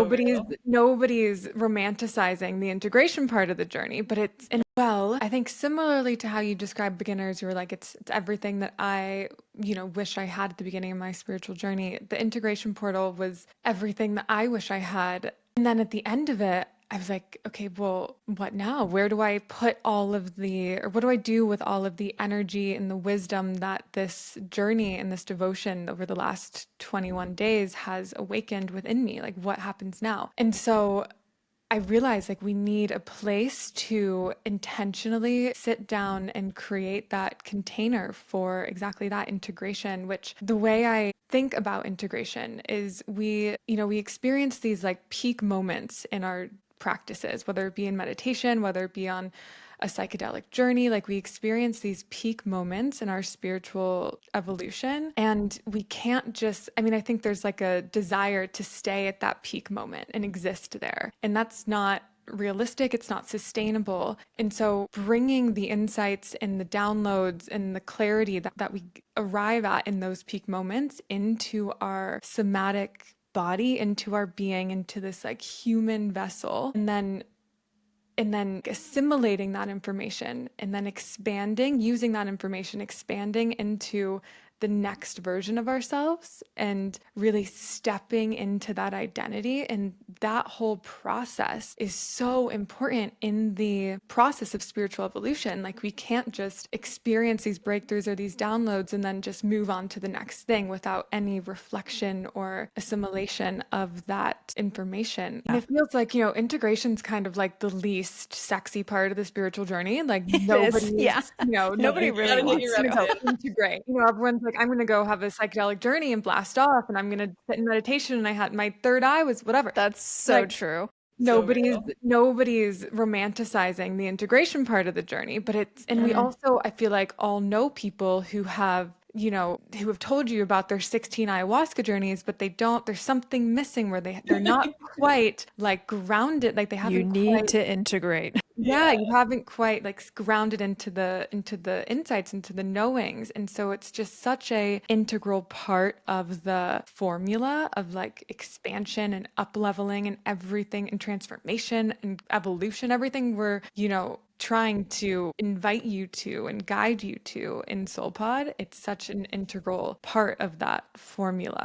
so nobody's real. nobody's romanticizing the integration part of the journey, but it's and well, I think similarly to how you describe beginners, you were like, it's everything that I, wish I had at the beginning of my spiritual journey. The integration portal was everything that I wish I had. And then at the end of it, I was like, okay, well, what now? Where do I put or what do I do with all of the energy and the wisdom that this journey and this devotion over the last 21 days has awakened within me? Like, what happens now? And so I realized like we need a place to intentionally sit down and create that container for exactly that integration, which the way I think about integration is we experience these like peak moments in our practices, whether it be in meditation, whether it be on a psychedelic journey. Like we experience these peak moments in our spiritual evolution. And we can't just, I mean, I think there's like a desire to stay at that peak moment and exist there. And that's not realistic, it's not sustainable. And so bringing the insights and the downloads and the clarity that we arrive at in those peak moments into our somatic body, into our being, into this like human vessel, and then assimilating that information and then expanding, using that information, expanding into the next version of ourselves and really stepping into that identity. And that whole process is so important in the process of spiritual evolution. Like we can't just experience these breakthroughs or these downloads and then just move on to the next thing without any reflection or assimilation of that information. And Yeah. it feels like, integration's kind of like the least sexy part of the spiritual journey. Like It is. Yeah. Nobody nobody's really Gotta get you wants gonna wrapped go to. in. integrate. Everyone's like, I'm gonna go have a psychedelic journey and blast off, and I'm gonna sit in meditation, and I had my third eye was whatever. That's so Like true. So nobody's real. nobody's romanticizing the integration part of the journey, but and we Mm. also, I feel like, all know people who have told you about their 16 ayahuasca journeys, but there's something missing where they're not quite like grounded, like they You haven't need quite. to integrate. Yeah, Yeah. you haven't quite like grounded into the insights, into the knowings. And so it's just such a integral part of the formula of like expansion and up leveling and everything and transformation and evolution, everything we're, trying to invite you to and guide you to in Soul Pod. It's such an integral part of that formula.